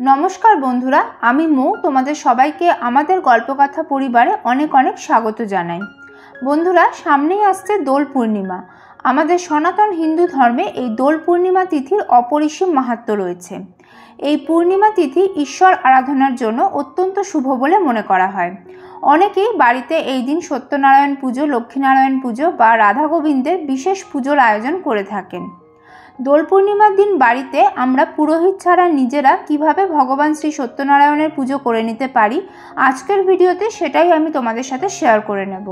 নমস্কার বন্ধুরা, আমি মৌ তোমাদের সবাইকে আমাদের গল্পকথা পরিবারে অনেক অনেক স্বাগত জানাই। বন্ধুরা, সামনেই আসছে দোল পূর্ণিমা। আমাদের সনাতন হিন্দু ধর্মে এই দোল পূর্ণিমা তিথির অপরিসীম মাহাত্ম্য রয়েছে। এই পূর্ণিমা তিথি ঈশ্বর আরাধনার জন্য অত্যন্ত শুভ বলে মনে করা হয়। অনেকেই বাড়িতে এই দিন সত্যনারায়ণ পুজো, লক্ষ্মীনারায়ণ পুজো বা রাধা গোবিন্দের বিশেষ পুজোর আয়োজন করে থাকেন। দোল পূর্ণিমার দিন বাড়িতে আমরা পুরোহিত ছাড়া নিজেরা কিভাবে ভগবান শ্রী সত্যনারায়ণের পুজো করে নিতে পারি, আজকের ভিডিওতে সেটাই আমি তোমাদের সাথে শেয়ার করে নেব।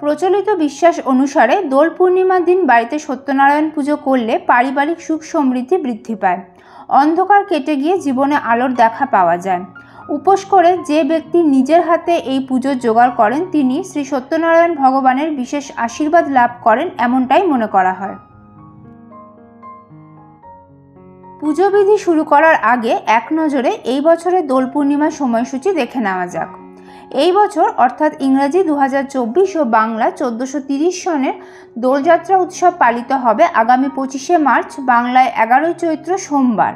প্রচলিত বিশ্বাস অনুসারে দোল পূর্ণিমার দিন বাড়িতে সত্যনারায়ণ পুজো করলে পারিবারিক সুখ সমৃদ্ধি বৃদ্ধি পায়, অন্ধকার কেটে গিয়ে জীবনে আলোর দেখা পাওয়া যায়। উপোস করে যে ব্যক্তি নিজের হাতে এই পুজোর জোগাড় করেন তিনি শ্রী সত্যনারায়ণ ভগবানের বিশেষ আশীর্বাদ লাভ করেন, এমনটাই মনে করা হয়। পুজো বিধি শুরু করার আগে এক নজরে এই বছরের দোল পূর্ণিমার সময়সূচি দেখে নেওয়া যাক। এই বছর অর্থাৎ ইংরাজি 2024 ও বাংলা 1430 সনের দোলযাত্রা উৎসব পালিত হবে আগামী 25শে মার্চ, বাংলায় 11ই চৈত্র সোমবার।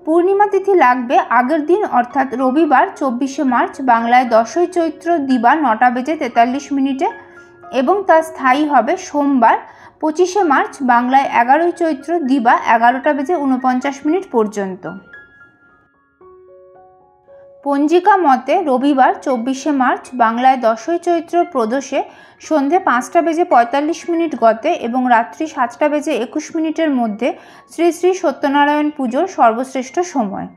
পূর্ণিমা তিথি লাগবে আগের দিন অর্থাৎ রবিবার 24শে মার্চ, বাংলায় 10ই চৈত্র দিবা 9:43 এবং তা স্থায়ী হবে সোমবার 25শে মার্চ, বাংলায় 11ই চৈত্র দিবা 11:49 পর্যন্ত। পঞ্জিকা মতে রবিবার 24শে মার্চ, বাংলায় 10ই চৈত্র প্রদোষে সন্ধে 5:45 গতে এবং রাত্রি 7:21 মধ্যে শ্রী শ্রী সত্যনারায়ণ পুজোর সর্বশ্রেষ্ঠ সময়।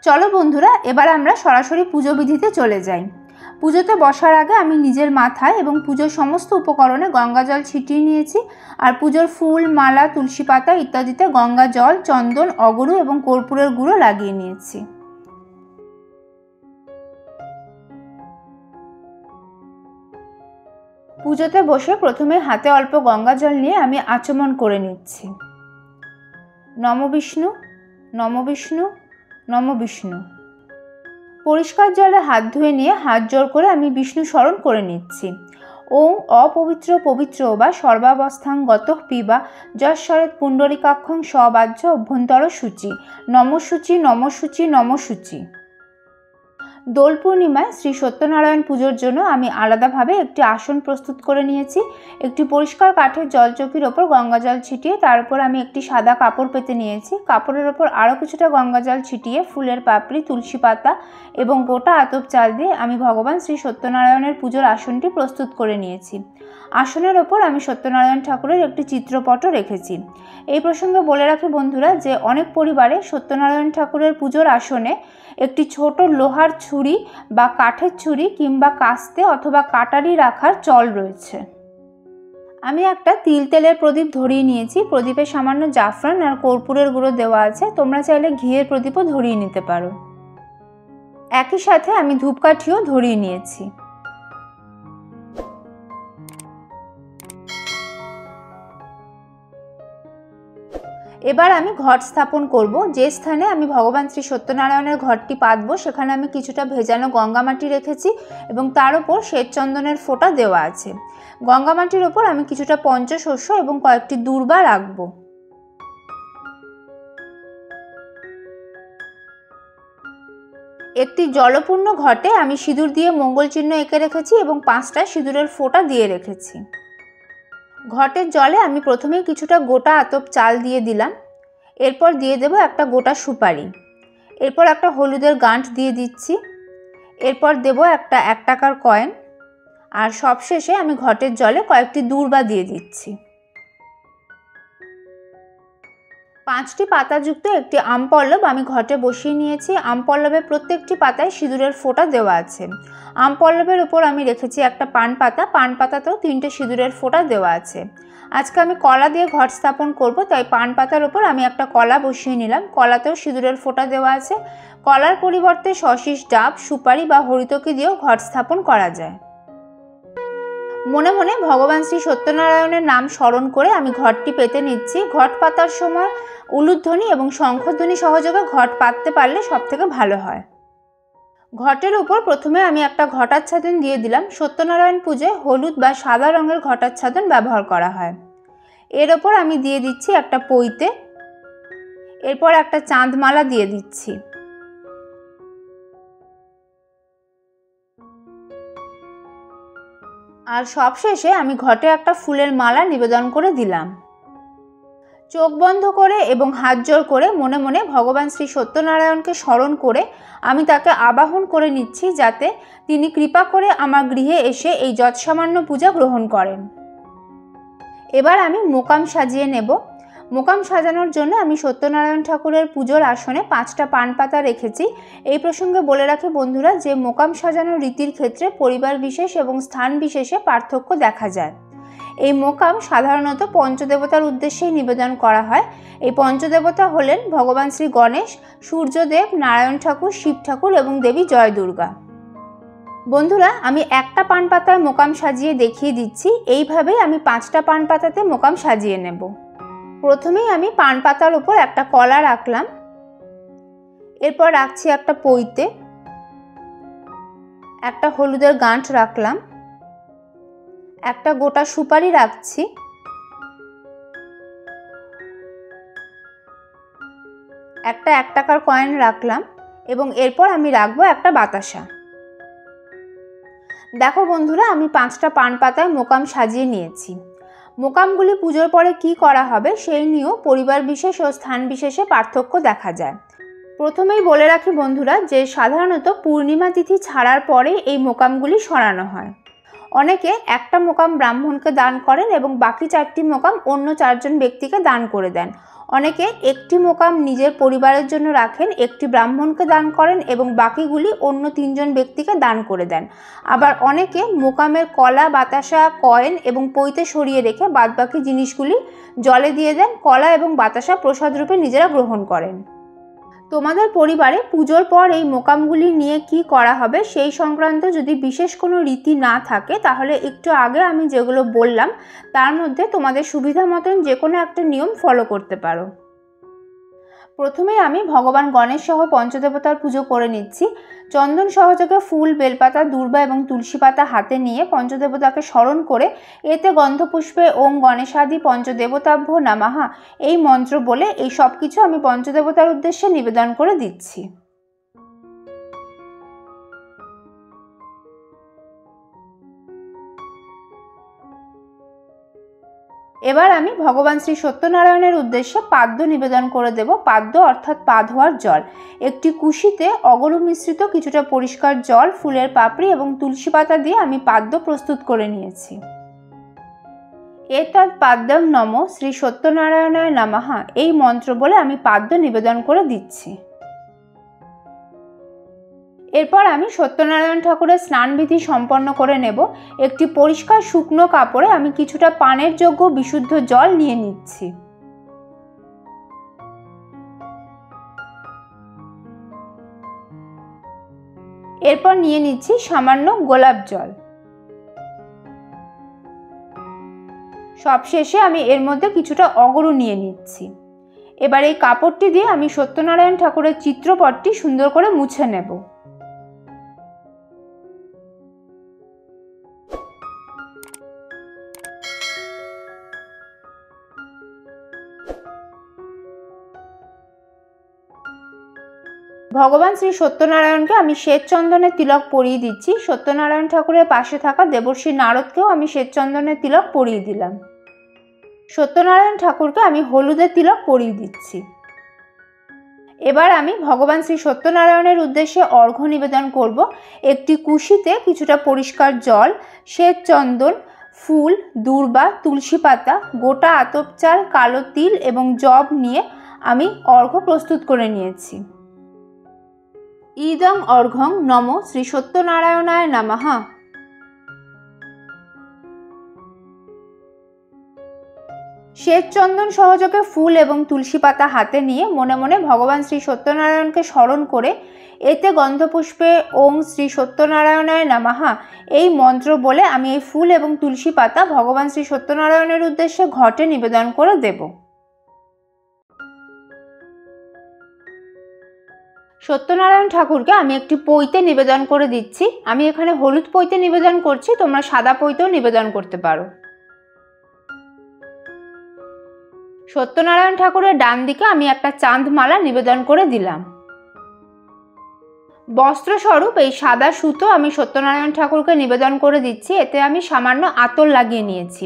চলো বন্ধুরা, এবার আমরা সরাসরি পুজো বিধিতে চলে যাই। পুজোতে বসার আগে আমি নিজের মাথায় এবং পুজোর সমস্ত উপকরণে গঙ্গা জল ছিটিয়ে নিয়েছি, আর পুজোর ফুল, মালা, তুলসী পাতা ইত্যাদিতে গঙ্গা জল, চন্দন, অগরু এবং কর্পূরের গুঁড়ো লাগিয়ে নিয়েছি। পুজোতে বসে প্রথমে হাতে অল্প গঙ্গা জল নিয়ে আমি আচমন করে নিচ্ছি। নম বিষ্ণু, নম বিষ্ণু, নম বিষ্ণু। পরিষ্কার জলে হাত ধুয়ে নিয়ে হাত জোড় করে আমি বিষ্ণু স্মরণ করে নিচ্ছি। ওং অপবিত্র পবিত্র বা সর্বাবস্থাং গতঃ পিবা যশ্বরেত পুণ্ডরিকাক্ষং সবাহ্য অভ্যন্তর সূচি নমসূচি নমসূচি নমসূচি। দোল পূর্ণিমায় শ্রী সত্যনারায়ণ পুজোর জন্য আমি আলাদাভাবে একটি আসন প্রস্তুত করে নিয়েছি। একটি পরিষ্কার কাঠের জলচৌকির ওপর গঙ্গা জল ছিটিয়ে তার উপর আমি একটি সাদা কাপড় পেতে নিয়েছি। কাপড়ের ওপর আরও কিছুটা গঙ্গা জল ছিটিয়ে ফুলের পাপড়ি, তুলসী পাতা এবং গোটা আতপ চাল দিয়ে আমি ভগবান শ্রী সত্যনারায়ণের পুজোর আসনটি প্রস্তুত করে নিয়েছি। আসনের ওপর আমি সত্যনারায়ণ ঠাকুরের একটি চিত্রপটও রেখেছি। এই প্রসঙ্গে বলে রাখি বন্ধুরা যে অনেক পরিবারে সত্যনারায়ণ ঠাকুরের পুজোর আসনে একটি ছোট লোহার ছুরি বা কাঠের ছুরি কিংবা কাস্তে অথবা কাটারি রাখার চল রয়েছে। আমি একটা তিল তেলের প্রদীপ ধরিয়ে নিয়েছি। প্রদীপে সামান্য জাফরান আর কর্পূরের গুঁড়ো দেওয়া আছে, তোমরা চাইলে ঘিয়ের প্রদীপও ধরিয়ে নিতে পারো। একই সাথে আমি ধূপকাঠিও ধরিয়ে নিয়েছি। এবার আমি ঘট স্থাপন করব। যে স্থানে আমি ভগবান শ্রী সত্যনারায়ণের ঘরটি পাতবো সেখানে আমি কিছুটা ভেজানো গঙ্গা মাটি রেখেছি এবং তার উপর শ্বেত চন্দনের ফোঁটা দেওয়া আছে। গঙ্গা মাটির ওপর আমি কিছুটা পঞ্চশস্য এবং কয়েকটি দূর্বা রাখব। একটি জলপূর্ণ ঘটে আমি সিঁদুর দিয়ে মঙ্গল চিহ্ন এঁকে রেখেছি এবং 5টা সিঁদুরের ফোঁটা দিয়ে রেখেছি। ঘটের জলে আমি প্রথমেই কিছুটা গোটা আতপ চাল দিয়ে দিলাম, এরপর দিয়ে দেব একটা গোটা সুপারি, এরপর একটা হলুদের গাঁঠ দিয়ে দিচ্ছি, এরপর দেব একটা 1 টাকার কয়েন, আর সবশেষে আমি ঘটের জলে কয়েকটি দূর্বা দিয়ে দিচ্ছি। 5টি পাতাযুক্ত একটি আমপল্লব আমি ঘটে বসিয়ে নিয়েছি। আমপল্লবের প্রত্যেকটি পাতায় সিঁদুরের ফোঁটা দেওয়া আছে। আমপল্লবের ওপর আমি রেখেছি একটা পান পাতা, পান পাতাতেও 3টে সিঁদুরের ফোঁটা দেওয়া আছে। আজকে আমি কলা দিয়ে ঘট স্থাপন করব, তাই পান পাতার ওপর আমি একটা কলা বসিয়ে নিলাম। কলাতেও সিঁদুরের ফোঁটা দেওয়া আছে। কলার পরিবর্তে শশীষ, ডাব, সুপারি বা হরিতকি দিয়েও ঘট স্থাপন করা যায়। মনে মনে ভগবান শ্রী সত্যনারায়ণের নাম স্মরণ করে আমি ঘটটি পেতে নিচ্ছি। ঘট পাতার সময় উলুধ্বনি এবং শঙ্খধ্বনি সহযোগে ঘট পাততে পারলে সবথেকে ভালো হয়। ঘটের উপর প্রথমে আমি একটা ঘটাচ্ছাদন দিয়ে দিলাম। সত্যনারায়ণ পুজোয় হলুদ বা সাদা রঙের ঘটাচ্ছাদন ব্যবহার করা হয়। এর ওপর আমি দিয়ে দিচ্ছি একটা পৈতে, এরপর একটা চাঁদমালা দিয়ে দিচ্ছি। আর সবশেষে আমি ঘটে একটা ফুলের মালা নিবেদন করে দিলাম। চোখ বন্ধ করে এবং হাত জোড় করে মনে মনে ভগবান শ্রী সত্যনারায়ণকে স্মরণ করে আমি তাকে আবাহন করে নিচ্ছি, যাতে তিনি কৃপা করে আমার গৃহে এসে এই যৎসামান্য পূজা গ্রহণ করেন। এবার আমি মোকাম সাজিয়ে নেব। মোকাম সাজানোর জন্য আমি সত্যনারায়ণ ঠাকুরের পুজোর আসনে 5টা পান পাতা রেখেছি। এই প্রসঙ্গে বলে রাখি বন্ধুরা যে মোকাম সাজানোর রীতির ক্ষেত্রে পরিবার বিশেষ এবং স্থান বিশেষে পার্থক্য দেখা যায়। এই মোকাম সাধারণত পঞ্চদেবতার উদ্দেশ্যেই নিবেদন করা হয়। এই পঞ্চদেবতা হলেন ভগবান শ্রী গণেশ, সূর্যদেব, নারায়ণ ঠাকুর, শিব ঠাকুর এবং দেবী জয় দুর্গা। বন্ধুরা, আমি একটা পান পাতায় মোকাম সাজিয়ে দেখিয়ে দিচ্ছি। এইভাবেই আমি 5টা পান পাতাতে মোকাম সাজিয়ে নেব। প্রথমেই আমি পান পাতার উপর একটা কলা রাখলাম, এরপর রাখছি একটা পৈতে, একটা হলুদের গাঁঠ রাখলাম, একটা গোটা সুপারি রাখছি, একটা 1 টাকার কয়েন রাখলাম এবং এরপর আমি রাখবো একটা বাতাসা। দেখো বন্ধুরা, আমি 5টা পান পাতায় মোকাম সাজিয়ে নিয়েছি। মোকামগুলি পুজোর পরে কি করা হবে সেই নিয়েও পরিবার বিশেষ ও স্থান বিশেষে পার্থক্য দেখা যায়। প্রথমেই বলে রাখি বন্ধুরা যে সাধারণত পূর্ণিমা তিথি ছাড়ার পরে এই মোকামগুলি সরানো হয়। অনেকে একটা মোকাম ব্রাহ্মণকে দান করেন এবং বাকি 4টি মোকাম অন্য 4 জন ব্যক্তিকে দান করে দেন। অনেকে একটি মোকাম নিজের পরিবারের জন্য রাখেন, একটি ব্রাহ্মণকে দান করেন এবং বাকিগুলি অন্য 3 জন ব্যক্তিকে দান করে দেন। আবার অনেকে মোকামের কলা, বাতাসা, কয়েন এবং পৈতে সরিয়ে রেখে বাদবাকি জিনিসগুলি জলে দিয়ে দেন। কলা এবং বাতাসা প্রসাদ রূপে নিজেরা গ্রহণ করেন। তোমাদের পরিবারে পুজোর পর এই মোকামগুলি নিয়ে কি করা হবে সেই সংক্রান্ত যদি বিশেষ কোনো রীতি না থাকে তাহলে একটু আগে আমি যেগুলো বললাম তার মধ্যে তোমাদের সুবিধা মতন যে কোনো একটা নিয়ম ফলো করতে পারো। প্রথমে আমি ভগবান গণেশ সহ পঞ্চদেবতার পুজো করে নিচ্ছি। চন্দন সহযোগে ফুল, বেলপাতা, দূর্বা এবং তুলসী পাতা হাতে নিয়ে পঞ্চদেবতাকে স্মরণ করে এতে গন্ধপুষ্পে ওং গণেশাদি পঞ্চদেবতাভ্য নমঃ এই মন্ত্র বলে এই সব কিছু আমি পঞ্চদেবতার উদ্দেশ্যে নিবেদন করে দিচ্ছি। এবার আমি ভগবান শ্রী সত্যনারায়ণের উদ্দেশ্যে পাদ্য নিবেদন করে দেব। পাদ্য অর্থাৎ পা ধোয়ার জল। একটি কুশিতে অগরু মিশ্রিত কিছুটা পরিষ্কার জল, ফুলের পাপড়ি এবং তুলসী পাতা দিয়ে আমি পাদ্য প্রস্তুত করে নিয়েছি। এতৎ পাদ্যং নম শ্রী সত্যনারায়ণায় নমঃ এই মন্ত্র বলে আমি পাদ্য নিবেদন করে দিচ্ছি। এরপর আমি সত্যনারায়ণ ঠাকুরের স্নানবিধি সম্পন্ন করে নেব। একটি পরিষ্কার শুকনো কাপড়ে আমি কিছুটা পানের যোগ্য বিশুদ্ধ জল নিয়ে নিচ্ছি। এরপর নিয়ে নিচ্ছি সামান্য গোলাপ জল। সবশেষে আমি এর মধ্যে কিছুটা অগরু নিয়ে নিচ্ছি। এবার এই কাপড়টি দিয়ে আমি সত্যনারায়ণ ঠাকুরের চিত্রপটটি সুন্দর করে মুছে নেব। ভগবান শ্রী সত্যনারায়ণকে আমি শ্বেত চন্দনের তিলক পরিয়ে দিচ্ছি। সত্যনারায়ণ ঠাকুরের পাশে থাকা দেবর্ষী নারদকেও আমি শ্বেত চন্দনের তিলক পরিয়ে দিলাম। সত্যনারায়ণ ঠাকুরকে আমি হলুদের তিলক পরিয়ে দিচ্ছি। এবার আমি ভগবান শ্রী সত্যনারায়ণের উদ্দেশ্যে অর্ঘ্য নিবেদন করব। একটি কুশিতে কিছুটা পরিষ্কার জল, শ্বেত চন্দন, ফুল, দূর্বা, তুলসী পাতা, গোটা আতপ চাল, কালো তিল এবং জব নিয়ে আমি অর্ঘ্য প্রস্তুত করে নিয়েছি। ইদং অর্ঘ্যং নম শ্রী সত্যনারায়ণায় নমঃ। শ্বেত চন্দন সহযোগে ফুল এবং তুলসী পাতা হাতে নিয়ে মনে মনে ভগবান শ্রী সত্যনারায়ণকে স্মরণ করে এতে গন্ধপুষ্পে ওং শ্রী সত্যনারায়ণায় নমঃ এই মন্ত্র বলে আমি এই ফুল এবং তুলসী পাতা ভগবান শ্রী সত্যনারায়ণের উদ্দেশ্যে ঘটে নিবেদন করে দেব। সত্যনারায়ণ ঠাকুরকে আমি একটি পৈতে নিবেদন করে দিচ্ছি। আমি এখানে হলুদ পৈতে নিবেদন করছি, তোমরা সাদা পৈতেও নিবেদন করতে পারো। সত্যনারায়ণ ঠাকুরের ডান দিকে আমি একটা চাঁদমালা নিবেদন করে দিলাম। বস্ত্রস্বরূপ এই সাদা সুতো আমি সত্যনারায়ণ ঠাকুরকে নিবেদন করে দিচ্ছি। এতে আমি সামান্য আতর লাগিয়ে নিয়েছি।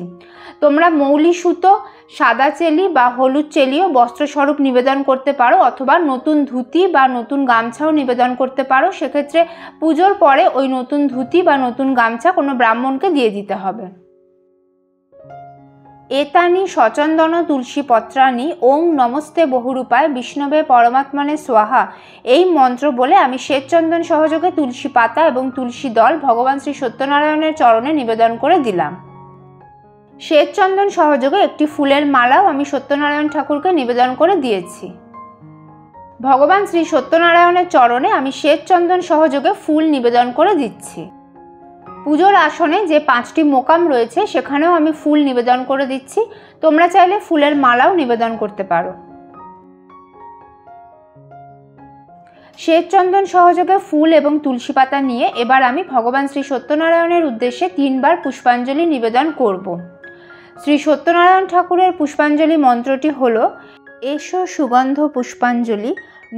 তোমরা মৌলি সুতো, সাদা চেলি বা হলুদ চেলিও বস্ত্রস্বরূপ নিবেদন করতে পারো, অথবা নতুন ধুতি বা নতুন গামছাও নিবেদন করতে পারো। সেক্ষেত্রে পুজোর পরে ওই নতুন ধুতি বা নতুন গামছা কোনো ব্রাহ্মণকে দিয়ে দিতে হবে। এতানি সচন্দন তুলসী পত্রানি ওং নমস্তে বহুরূপায় বিষ্ণবে পরমাত্মনে স্বাহা, এই মন্ত্র বলে আমি শ্বেতচন্দন সহযোগে তুলসী পাতা এবং তুলসী দল ভগবান শ্রী সত্যনারায়ণের চরণে নিবেদন করে দিলাম। শ্বেতচন্দন সহযোগে একটি ফুলের মালাও আমি সত্যনারায়ণ ঠাকুরকে নিবেদন করে দিয়েছি। ভগবান শ্রী সত্যনারায়ণের চরণে আমি শ্বেতচন্দন সহযোগে ফুল নিবেদন করে দিচ্ছি। পুজোর আসনে যে 5টি মোকাম রয়েছে সেখানেও আমি ফুল নিবেদন করে দিচ্ছি। তোমরা চাইলে ফুলের মালাও নিবেদন করতে পারো। শ্বেতচন্দন সহযোগে ফুল এবং তুলসী পাতা নিয়ে এবার আমি ভগবান শ্রী সত্যনারায়ণের উদ্দেশ্যে 3 বার পুষ্পাঞ্জলি নিবেদন করব। শ্রী সত্যনারায়ণ ঠাকুরের পুষ্পাঞ্জলি মন্ত্রটি হল: এসো সুগন্ধ পুষ্পাঞ্জলি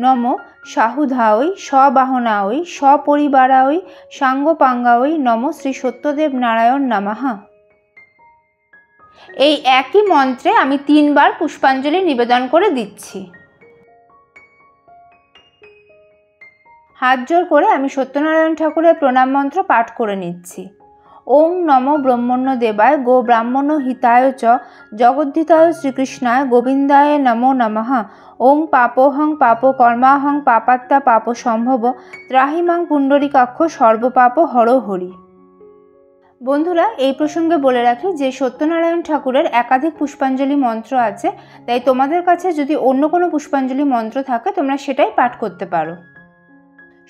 নম সাহুধাওই স্ববাহনাওই সপরিবারাওই সাঙ্গপাঙ্গাওই নম শ্রী সত্যদেব নারায়ণ নামাহা। এই একই মন্ত্রে আমি 3 বার পুষ্পাঞ্জলি নিবেদন করে দিচ্ছি। হাত জোড় করে আমি সত্যনারায়ণ ঠাকুরের প্রণাম মন্ত্র পাঠ করে নিচ্ছি। ওং নম ব্রহ্মণ্য দেবায় গো ব্রাহ্মণ হিতায় চ জগদ্ধিতায় শ্রীকৃষ্ণায় গোবিন্দায় নমো নমঃ। ওং পাপোহং পাপ কর্মাহং পাপাত্তা পাপ সম্ভব ত্রাহিমাং পুণ্ডরিকাক্ষ সর্বপাপ হর হরি। বন্ধুরা, এই প্রসঙ্গে বলে রাখি যে সত্যনারায়ণ ঠাকুরের একাধিক পুষ্পাঞ্জলি মন্ত্র আছে, তাই তোমাদের কাছে যদি অন্য কোনো পুষ্পাঞ্জলি মন্ত্র থাকে তোমরা সেটাই পাঠ করতে পারো।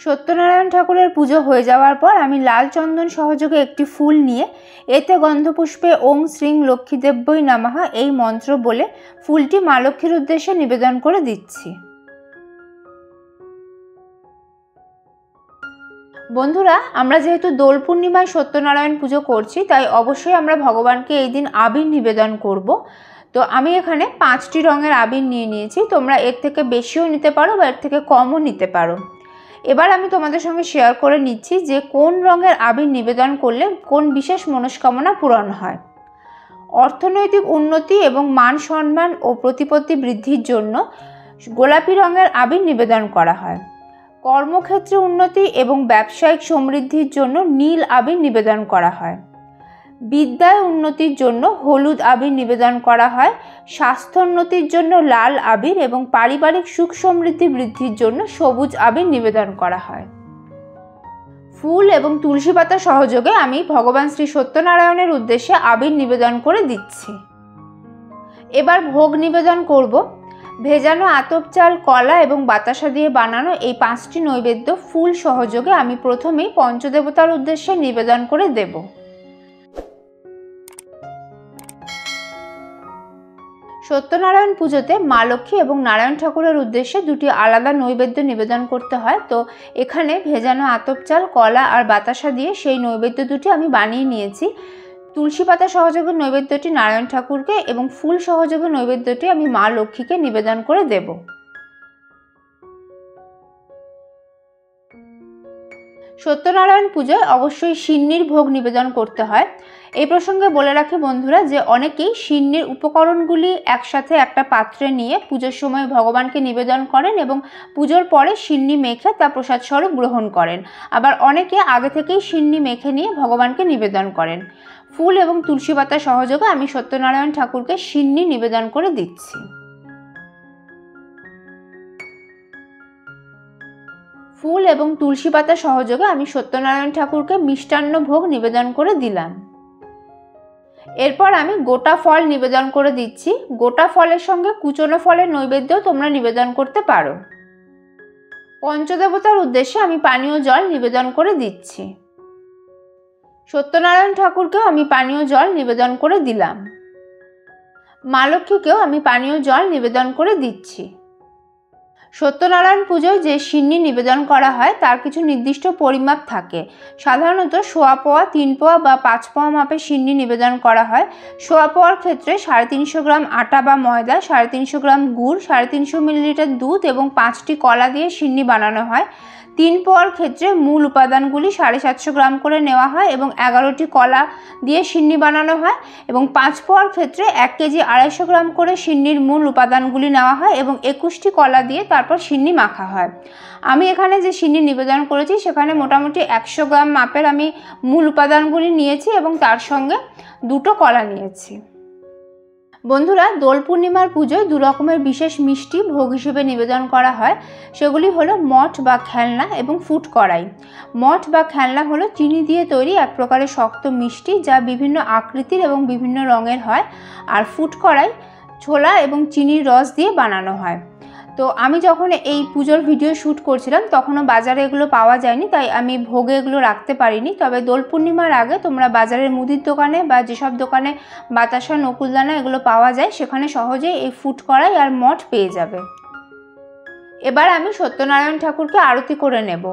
সত্যনারায়ণ ঠাকুরের পুজো হয়ে যাওয়ার পর আমি লাল চন্দন সহযোগে একটি ফুল নিয়ে এতে গন্ধপুষ্পে ওং শ্রীং লক্ষ্মীদেব্যই নমঃ এই মন্ত্র বলে ফুলটি মা লক্ষ্মীর উদ্দেশ্যে নিবেদন করে দিচ্ছি। বন্ধুরা, আমরা যেহেতু দোল পূর্ণিমায় সত্যনারায়ণ পুজো করছি, তাই অবশ্যই আমরা ভগবানকে এই দিন আবির নিবেদন করব। তো আমি এখানে 5টি রঙের আবির নিয়ে নিয়েছি। তোমরা এর থেকে বেশিও নিতে পারো বা এর থেকে কমও নিতে পারো। এবার আমি তোমাদের সঙ্গে শেয়ার করে নিচ্ছি যে কোন রঙের আবির নিবেদন করলে কোন বিশেষ মনস্কামনা পূরণ হয়। অর্থনৈতিক উন্নতি এবং মান সম্মান ও প্রতিপত্তি বৃদ্ধির জন্য গোলাপি রঙের আবির নিবেদন করা হয়। কর্মক্ষেত্রে উন্নতি এবং ব্যবসায়িক সমৃদ্ধির জন্য নীল আবির নিবেদন করা হয়। বিদ্যায় উন্নতির জন্য হলুদ আবির নিবেদন করা হয়। স্বাস্থ্যোন্নতির জন্য লাল আবির এবং পারিবারিক সুখ সমৃদ্ধি বৃদ্ধির জন্য সবুজ আবির নিবেদন করা হয়। ফুল এবং তুলসী পাতা সহযোগে আমি ভগবান শ্রী সত্যনারায়ণের উদ্দেশ্যে আবির নিবেদন করে দিচ্ছি। এবার ভোগ নিবেদন করব। ভেজানো আতপ চাল, কলা এবং বাতাসা দিয়ে বানানো এই 5টি নৈবেদ্য ফুল সহযোগে আমি প্রথমেই পঞ্চদেবতার উদ্দেশ্যে নিবেদন করে দেব। সত্যনারায়ণ পুজোতে মা লক্ষ্মী এবং নারায়ণ ঠাকুরের উদ্দেশ্যে 2টি আলাদা নৈবেদ্য নিবেদন করতে হয়। তো এখানে ভেজানো আতপ চাল, কলা আর বাতাসা দিয়ে সেই নৈবেদ্য 2টি আমি বানিয়ে নিয়েছি। তুলসী পাতা সহযোগে নৈবেদ্যটি নারায়ণ ঠাকুরকে এবং ফুল সহযোগে নৈবেদ্যটি আমি মা লক্ষ্মীকে নিবেদন করে দেব। সত্যনারায়ণ পুজোয় অবশ্যই সিন্নির ভোগ নিবেদন করতে হয়। এই প্রসঙ্গে বলে রাখি বন্ধুরা যে অনেকেই সিন্নির উপকরণগুলি একসাথে একটা পাত্রে নিয়ে পুজোর সময় ভগবানকে নিবেদন করেন এবং পুজোর পরে সিন্নি মেখে তা প্রসাদ স্বরূপ গ্রহণ করেন। আবার অনেকে আগে থেকেই সিন্নি মেখে নিয়ে ভগবানকে নিবেদন করেন। ফুল এবং তুলসী পাতা সহযোগে আমি সত্যনারায়ণ ঠাকুরকে সিন্নি নিবেদন করে দিচ্ছি। ফুল এবং তুলসী পাতা সহযোগে আমি সত্যনারায়ণ ঠাকুরকে মিষ্টান্ন ভোগ নিবেদন করে দিলাম। এরপর আমি গোটা ফল নিবেদন করে দিচ্ছি। গোটা ফলের সঙ্গে কুচনো ফলের নৈবেদ্যও তোমরা নিবেদন করতে পারো। পঞ্চদেবতার উদ্দেশ্যে আমি পানীয় জল নিবেদন করে দিচ্ছি। সত্যনারায়ণ ঠাকুরকেও আমি পানীয় জল নিবেদন করে দিলাম। মা লক্ষ্মীকেও আমি পানীয় জল নিবেদন করে দিচ্ছি। সত্যনারায়ণ পুজোয় যে সিন্নি নিবেদন করা হয় তার কিছু নির্দিষ্ট পরিমাপ থাকে। সাধারণত 1.25 পোয়া, 3 পোয়া বা 5 পোয়া মাপে সিন্নি নিবেদন করা হয়। 1.25 পোয়ার ক্ষেত্রে 350 গ্রাম আটা বা ময়দা, 350 গ্রাম গুড়, 350 মিলিলিটার দুধ এবং 5টি কলা দিয়ে সিন্নি বানানো হয়। 3 পোয়ার ক্ষেত্রে মূল উপাদানগুলি 750 গ্রাম করে নেওয়া হয় এবং 11টি কলা দিয়ে সিন্নি বানানো হয়। এবং 5 পোয়ার ক্ষেত্রে 1 কেজি 250 গ্রাম করে সিন্নির মূল উপাদানগুলি নেওয়া হয় এবং 21টি কলা দিয়ে তারপর সিন্নি মাখা হয়। আমি এখানে যে সিন্নি নিবেদন করেছি সেখানে মোটামুটি 100 গ্রাম মাপের আমি মূল উপাদানগুলি নিয়েছি এবং তার সঙ্গে 2টো কলা নিয়েছি। বন্ধুরা, দোল পূর্ণিমার পুজোয় 2 রকমের বিশেষ মিষ্টি ভোগ হিসেবে নিবেদন করা হয়। সেগুলি হলো মঠ বা খেলনা এবং ফুট কড়াই। মঠ বা খেলনা হলো চিনি দিয়ে তৈরি এক প্রকারের শক্ত মিষ্টি যা বিভিন্ন আকৃতির এবং বিভিন্ন রঙের হয়। আর ফুট কড়াই ছোলা এবং চিনির রস দিয়ে বানানো হয়। তো আমি যখন এই পুজোর ভিডিও শ্যুট করছিলাম তখনও বাজারে এগুলো পাওয়া যায়নি, তাই আমি ভোগে এগুলো রাখতে পারিনি। তবে দোল পূর্ণিমার আগে তোমরা বাজারের মুদির দোকানে বা যেসব দোকানে বাতাসা, নকুলদানা এগুলো পাওয়া যায় সেখানে সহজেই এই ফুট কড়াই আর মঠ পেয়ে যাবে। এবার আমি সত্যনারায়ণ ঠাকুরকে আরতি করে নেব।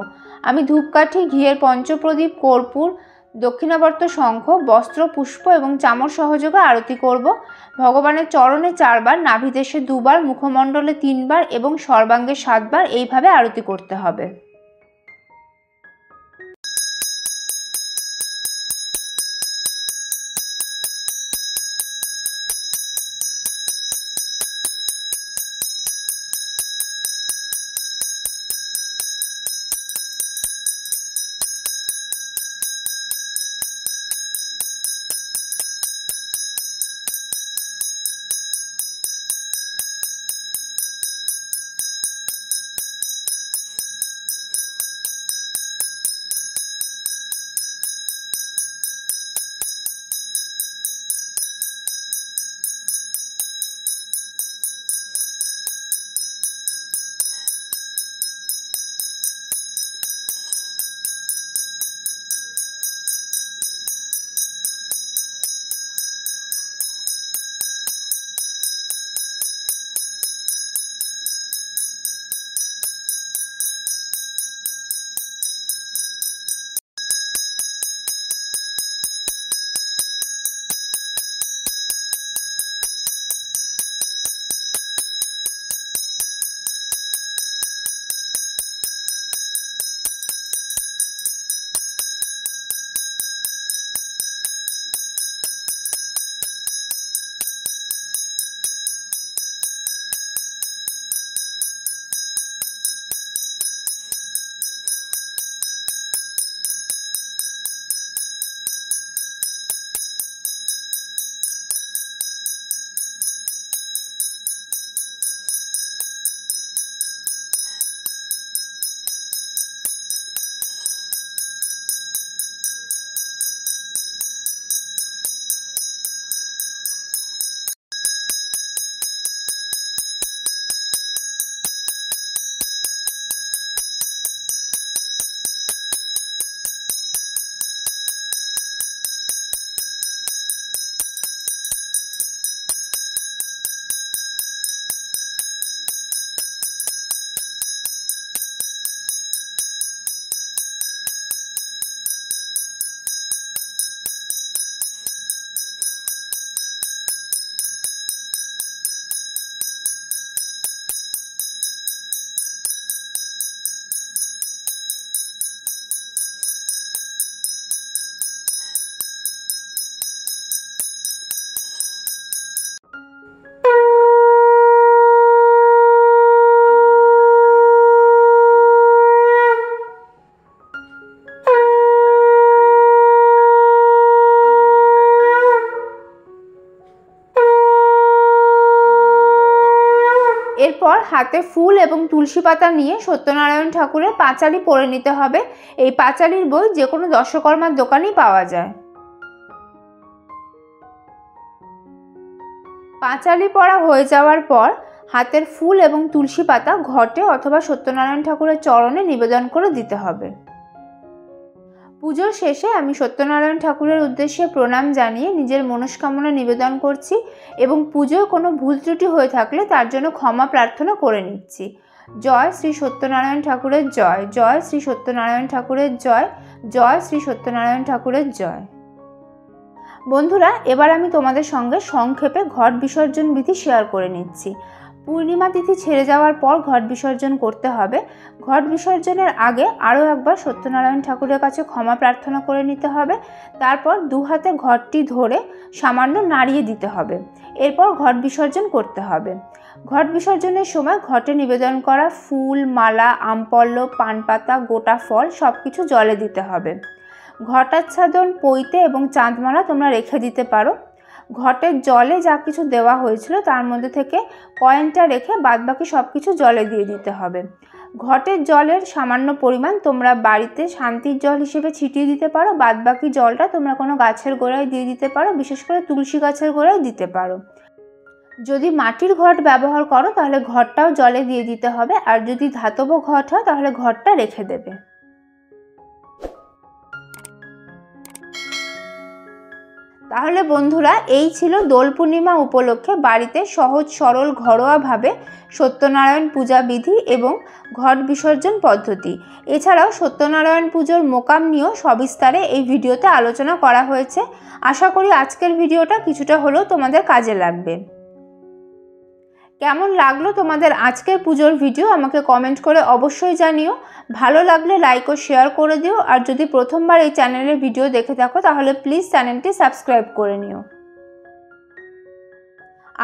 আমি ধূপকাঠি, ঘিয়ের পঞ্চপ্রদীপ, কর্পূর, দক্ষিণাবর্ত, শঙ্খ, বস্ত্র, পুষ্প এবং চামর সহযোগে আরতি করব। ভগবানের চরণে 4 বার, নাভিদেশে 2 বার, মুখমণ্ডলে 3 বার এবং সর্বাঙ্গে 7 বার এইভাবে আরতি করতে হবে। এরপর হাতে ফুল এবং তুলসী পাতা নিয়ে সত্যনারায়ণ ঠাকুরের পাঁচালি পরে নিতে হবে। এই পাঁচালির বই যে কোনো দশকর্মার দোকানেই পাওয়া যায়। পাঁচালি পড়া হয়ে যাওয়ার পর হাতের ফুল এবং তুলসী পাতা ঘটে অথবা সত্যনারায়ণ ঠাকুরের চরণে নিবেদন করে দিতে হবে। পুজোর শেষে আমি সত্যনারায়ণ ঠাকুরের উদ্দেশ্যে প্রণাম জানিয়ে নিজের মনস্কামনা নিবেদন করছি এবং পুজোয় কোনো ভুল ত্রুটি হয়ে থাকলে তার জন্য ক্ষমা প্রার্থনা করে নিচ্ছি। জয় শ্রী সত্যনারায়ণ ঠাকুরের জয়, জয় শ্রী সত্যনারায়ণ ঠাকুরের জয়, জয় শ্রী সত্যনারায়ণ ঠাকুরের জয়। বন্ধুরা, এবার আমি তোমাদের সঙ্গে সংক্ষেপে ঘট বিসর্জন বিধি শেয়ার করে নিচ্ছি। পূর্ণিমা তিথি ছেড়ে যাওয়ার পর ঘট বিসর্জন করতে হবে। ঘট বিসর্জনের আগে আরও একবার সত্যনারায়ণ ঠাকুরের কাছে ক্ষমা প্রার্থনা করে নিতে হবে। তারপর দু হাতে ঘটটি ধরে সামান্য নাড়িয়ে দিতে হবে। এরপর ঘট বিসর্জন করতে হবে। ঘট বিসর্জনের সময় ঘটে নিবেদন করা ফুল, মালা, আমপল্লব, পানপাতা, গোটা ফল সব কিছু জলে দিতে হবে। ঘটাচ্ছাদন, পৈতে এবং চাঁদমালা তোমরা রেখে দিতে পারো। ঘটের জলে যা কিছু দেওয়া হয়েছিল তার মধ্যে থেকে কয়েনটা রেখে বাদবাকি সব কিছু জলে দিয়ে দিতে হবে। ঘটের জলের সামান্য পরিমাণ তোমরা বাড়িতে শান্তির জল হিসেবে ছিটিয়ে দিতে পারো। বাদবাকি জলটা তোমরা কোনো গাছের গোড়ায় দিয়ে দিতে পারো, বিশেষ করে তুলসী গাছের গোড়ায় দিতে পারো। যদি মাটির ঘট ব্যবহার করো তাহলে ঘটটাও জলে দিয়ে দিতে হবে, আর যদি ধাতব ঘট হয় তাহলে ঘটটা রেখে দেবে। তাহলে বন্ধুরা, এই ছিল দোল পূর্ণিমা উপলক্ষে বাড়িতে সহজ সরল ঘরোয়াভাবে সত্যনারায়ণ পূজা বিধি এবং ঘট বিসর্জন পদ্ধতি। এছাড়াও সত্যনারায়ণ পুজোর মোকাম নিয়েও সবিস্তারে এই ভিডিওতে আলোচনা করা হয়েছে। আশা করি আজকের ভিডিওটা কিছুটা হলেও তোমাদের কাজে লাগবে। কেমন লাগলো তোমাদের আজকের পুজোর ভিডিও আমাকে কমেন্ট করে অবশ্যই জানিও। ভালো লাগলে লাইক ও শেয়ার করে দিও। আর যদি প্রথমবার এই চ্যানেলে ভিডিও দেখে থাকো তাহলে প্লিজ চ্যানেলটি সাবস্ক্রাইব করে নিও।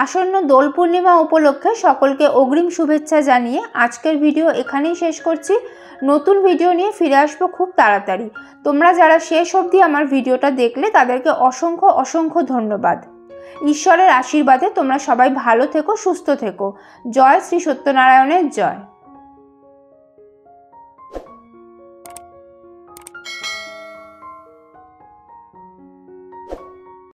আসন্ন দোল পূর্ণিমা উপলক্ষে সকলকে অগ্রিম শুভেচ্ছা জানিয়ে আজকের ভিডিও এখানেই শেষ করছি। নতুন ভিডিও নিয়ে ফিরে আসবো খুব তাড়াতাড়ি। তোমরা যারা শেষ অবধি আমার ভিডিওটা দেখলে তাদেরকে অসংখ্য অসংখ্য ধন্যবাদ। ঈশ্বরের আশীর্বাদে তোমরা সবাই ভালো থেকো, সুস্থ থেকো। জয় শ্রী সত্যনারায়ণের জয়।